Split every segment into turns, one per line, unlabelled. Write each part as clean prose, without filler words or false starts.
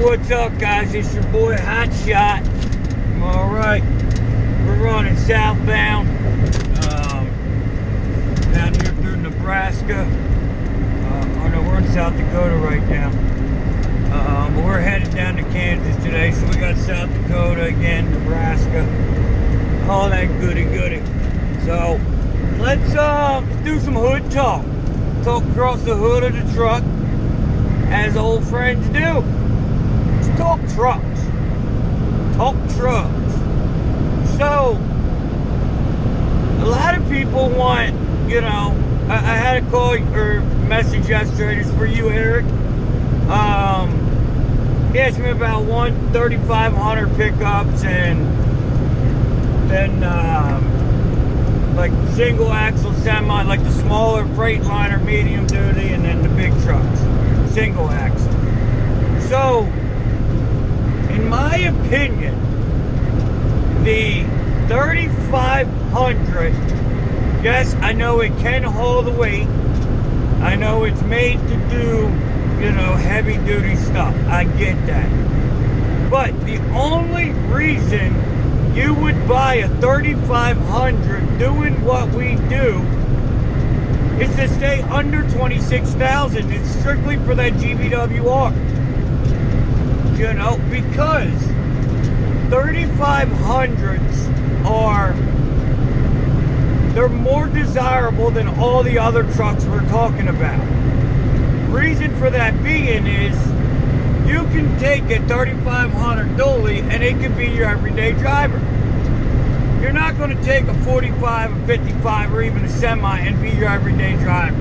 what's up, guys? It's your boy Hotshot. Alright, we're running southbound down here through Nebraska. Oh no, we're in South Dakota right now. But we're headed down to Kansas today, so we got South Dakota again, Nebraska, all that goody. So let's do some hood talk. Talk across the hood of the truck, as old friends do. Let's talk trucks. Talk trucks. So a lot of people want, you know, I had a call or message yesterday, just for you, Eric. He asked me about 3500 pickups and then like single axle semi, like the smaller Freightliner medium duty, and then the big trucks, single axle. So in my opinion, the 3500, yes, I know it can haul the weight. I know it's made to do, you know, heavy duty stuff. I get that. But the only reason you would buy a 3500 doing what we do is to stay under 26,000. It's strictly for that GVWR. You know, because 3500s they're more desirable than all the other trucks we're talking about. Reason for that being is you can take a 3500 dually and it can be your everyday driver. You're not going to take a 45, a 55, or even a semi and be your everyday driver.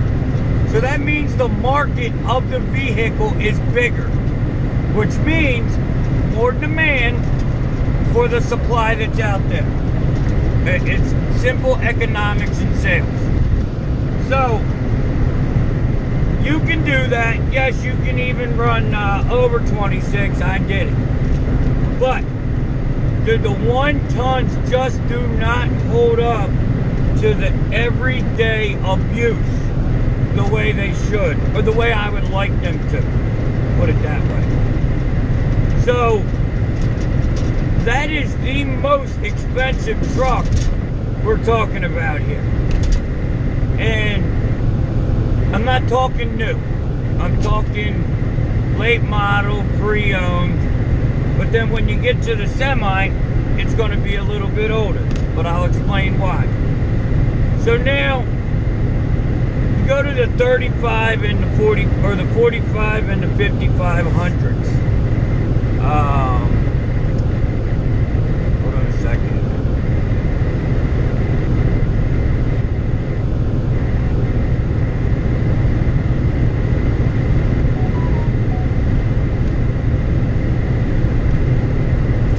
So that means the market of the vehicle is bigger, which means more demand for the supply that's out there. It's simple economics and sales. So you can do that. Yes, you can even run over 26. I get it. But the 1 tons just do not hold up to the everyday abuse the way they should, or the way I would like them to. Put it that way. So that is the most expensive truck we're talking about here. And I'm not talking new. I'm talking late model, pre-owned. But then when you get to the semi, it's going to be a little bit older. But I'll explain why. So now, you go to the 35 and the 40, or the 45 and the 5500s. Hold on a second.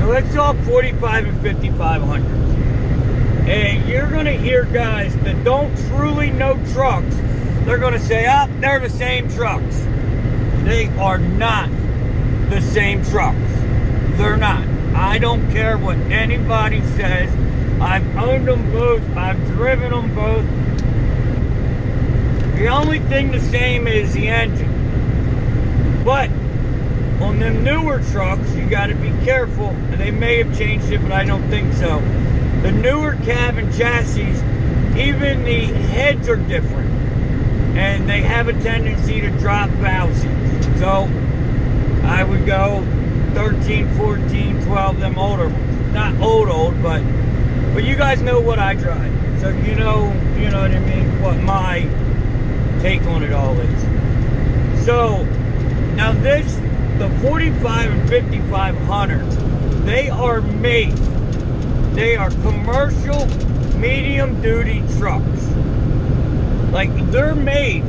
Let's talk 45 and 5500s. And you're going to hear guys that don't truly know trucks. They're going to say, oh, they're the same trucks. They are not the same trucks. They're not. I don't care what anybody says. I've owned them both. I've driven them both. The only thing the same is the engine. But on them newer trucks, you got to be careful. They may have changed it, but I don't think so. The newer cab and chassis, even the heads are different. And they have a tendency to drop valve seats. So I would go 13, 14, 12, them older ones. Not old, but you guys know what I drive. So you know what I mean, what my take on it all is. So now the 45 and 5500s, they are made. They are commercial medium duty trucks. Like, they're made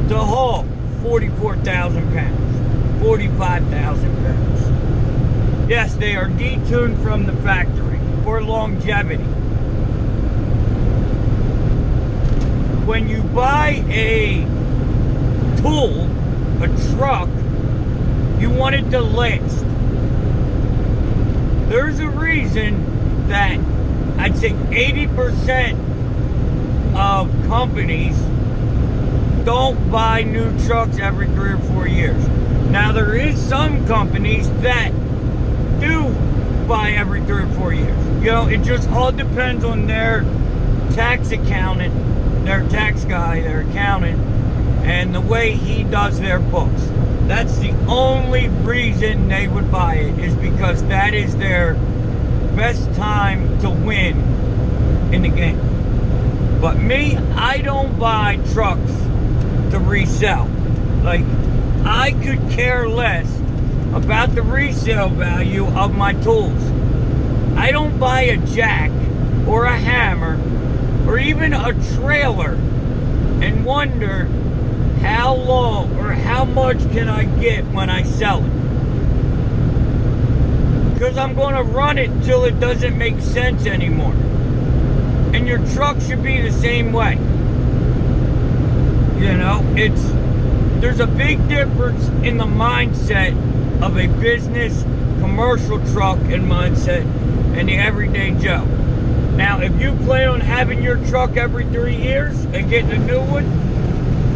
to haul 44,000 pounds, 45,000 pounds. Yes, they are detuned from the factory for longevity. When you buy a tool, a truck, you want it to last. There's a reason that I'd say 80% of companies don't buy new trucks every 3 or 4 years. Now, there is some companies that do buy every 3 or 4 years. You know, it just all depends on their tax accountant, their tax guy, their accountant, and the way he does their books. That's the only reason they would buy it, is because that is their best time to win in the game. But me, I don't buy trucks to resell. Like, I could care less about the resale value of my tools. I don't buy a jack or a hammer or even a trailer and wonder how long or how much can I get when I sell it. Because I'm going to run it till it doesn't make sense anymore. And your truck should be the same way. You know, there's a big difference in the mindset of a business commercial truck and mindset and the everyday Joe. Now, if you plan on having your truck every 3 years and getting a new one,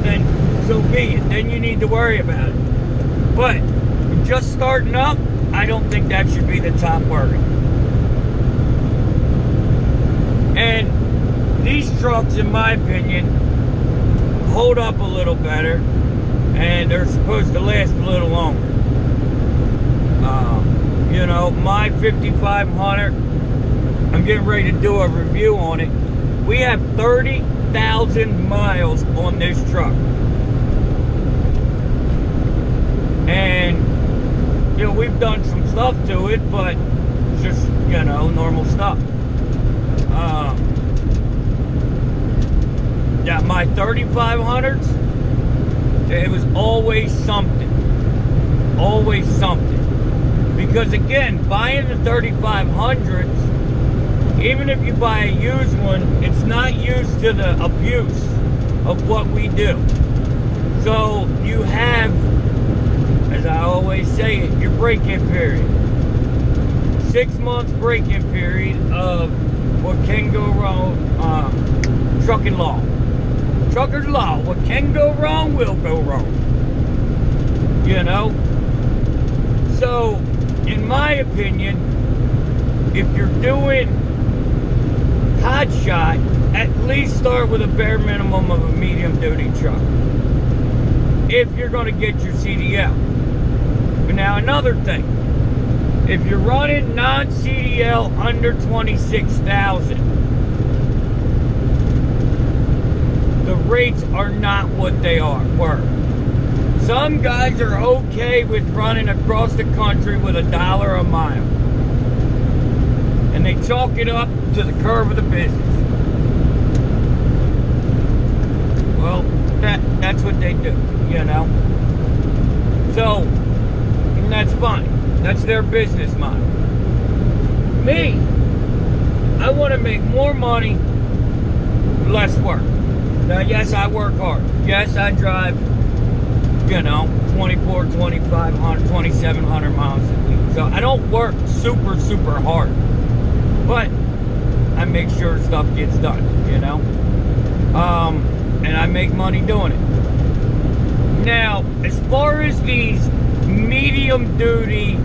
then so be it. Then you need to worry about it. But just starting up, I don't think that should be the top worry. And these trucks, in my opinion, hold up a little better, and they're supposed to last a little longer. You know, my 5500, I'm getting ready to do a review on it. We have 30,000 miles on this truck. And, you know, we've done some stuff to it, but it's just, you know, normal stuff. Yeah, my 3500s, it was always something. Always something. Because again, buying the 3500s, even if you buy a used one, it's not used to the abuse of what we do. So you have, as I always say it, your break-in period. 6 months break-in period of what can go wrong, trucking law. Trucker's law, what can go wrong will go wrong. You know? So, in my opinion, if you're doing Hotshot, at least start with a bare minimum of a medium duty truck. If you're going to get your CDL. But now another thing, if you're running non-CDL under 26,000, the rates are not what they were. Some guys are okay with running across the country with $1 a mile. And they chalk it up to the curve of the business. Well, that's what they do, you know. So, and that's fine. That's their business model. Me, I want to make more money, less work. Now, yes, I work hard. Yes, I drive, you know, 24, 2,500, 2,700 miles a week. So I don't work super, super hard. But I make sure stuff gets done, you know? And I make money doing it. Now, as far as these medium-duty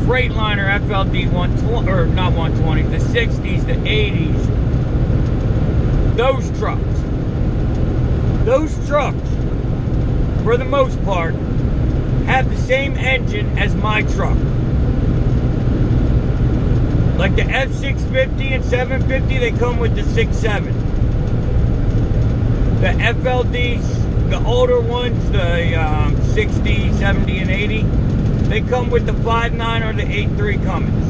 Freightliner FLD 120, or not 120, the 60s, the 80s, those trucks, for the most part, have the same engine as my truck. Like the F650 and 750, they come with the 6.7. The FLDs, the older ones, the 60, 70, and 80, they come with the 5.9 or the 8.3 Cummins.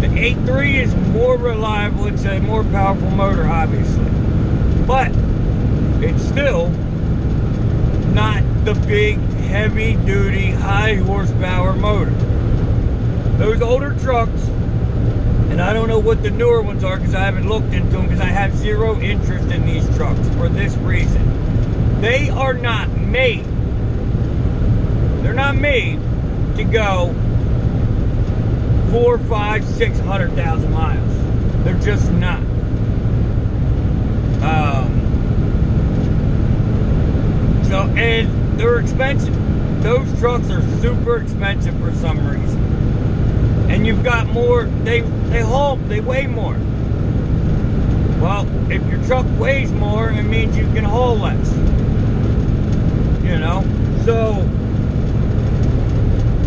The 8.3 is more reliable. It's a more powerful motor, obviously. But it's still not the big, heavy-duty, high-horsepower motor. Those older trucks, and I don't know what the newer ones are because I haven't looked into them because I have zero interest in these trucks for this reason. They are not made. They're not made to go 4, 5, 600,000 miles. They're just not. So, and they're expensive. those trucks are super expensive for some reason. And you've got more, they weigh more. Well, if your truck weighs more, it means you can haul less. You know? So,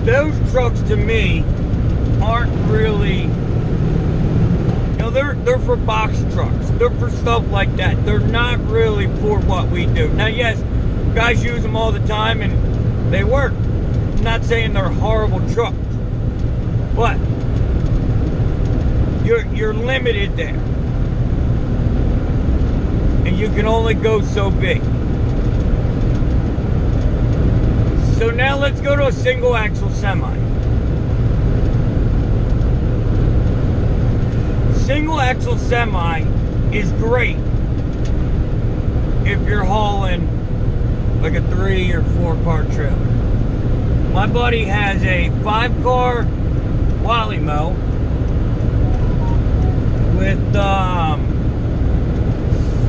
those trucks to me aren't really, you know, they're for box trucks. They're for stuff like that. They're not really for what we do. Now, yes, guys use them all the time and they work. I'm not saying they're horrible trucks, but you're limited there. And you can only go so big. So now let's go to a single axle semi. Single axle semi is great if you're hauling like a 3 or 4 car trailer. My buddy has a 5-car Wally Mow with he's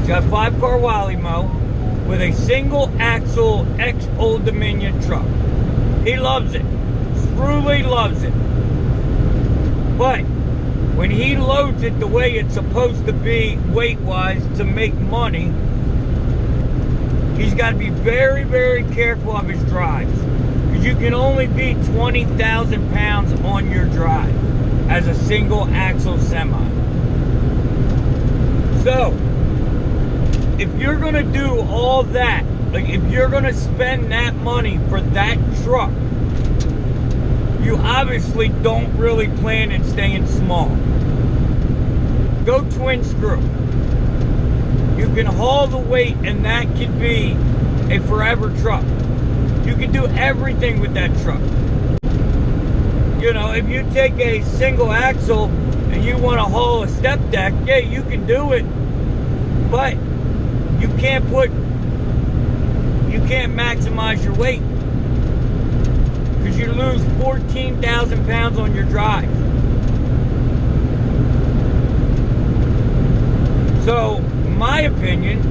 got a 5-car Wally Mow with a single axle ex Old Dominion truck. He loves it. Truly loves it. But when he loads it the way it's supposed to be weight-wise to make money, he's got to be very, very careful of his drives. Because you can only be 20,000 pounds on your drive as a single axle semi. So, if you're going to do all that, like if you're going to spend that money for that truck, you obviously don't really plan on staying small. Go twin screw. You can haul the weight and that could be a forever truck. You can do everything with that truck. You know, if you take a single axle and you want to haul a step deck, yeah, you can do it. But you can't maximize your weight. Because you lose 14,000 pounds on your drive. So, in my opinion,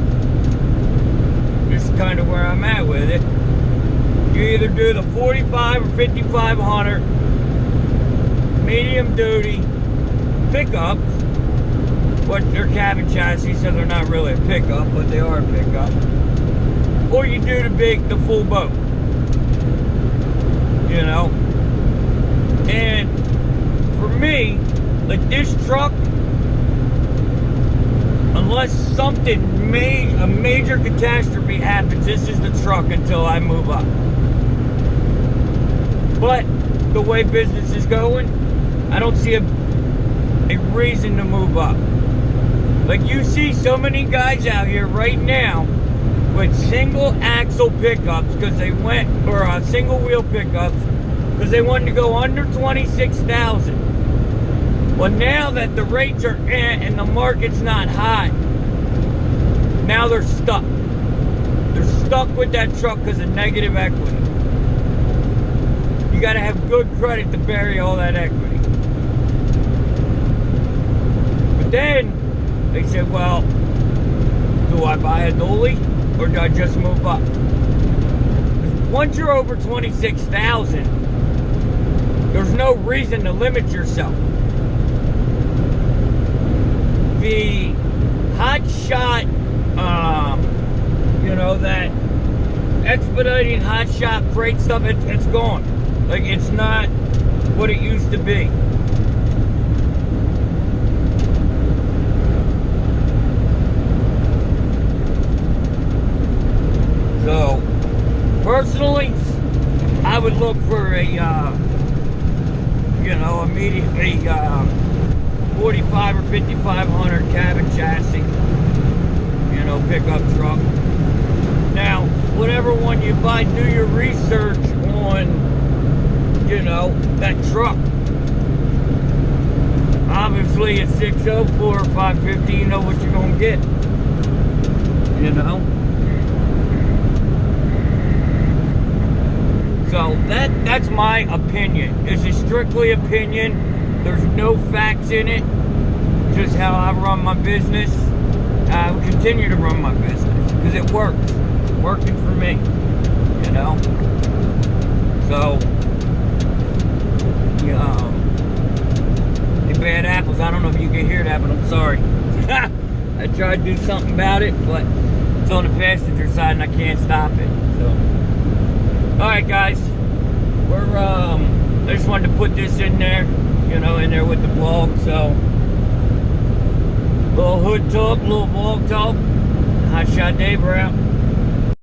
this is kind of where I'm at with it. You either do the 45 or 5500 medium duty pickups, but they're cabin chassis, so they're not really a pickup, but they are a pickup. Or you do the full boat. You know? And for me, like this truck, unless something a major catastrophe happens, this is the truck until I move up. But the way business is going, I don't see a reason to move up. Like you see so many guys out here right now with single axle pickups because they went, or single wheel pickups because they wanted to go under 26,000. Well, now that the rates are in and the market's not hot, now they're stuck. They're stuck with that truck because of negative equity. You got to have good credit to bury all that equity. But then they said, well, do I buy a dually or do I just move up? Once you're over 26,000, there's no reason to limit yourself. The Hotshot, you know, that expedited Hotshot freight stuff, it's gone. Like, it's not what it used to be. So, personally, I would look for a, you know, immediately 45 or 5500 cabin chassis, you know, pickup truck. Now, whatever one you buy, do your research on, you know, that truck. Obviously, at 604 or 550, you know what you're going to get, you know. So that's my opinion. This is strictly opinion. There's no facts in it. Just how I run my business. I will continue to run my business because it works. It's working for me. You know. So, the bad apples, I don't know if you can hear that, but I'm sorry. I tried to do something about it, but it's on the passenger side and I can't stop it. So, alright guys, I just wanted to put this in there, you know, in there with the vlog. So, little hood talk, little vlog talk. Hotshot Dave, we're out.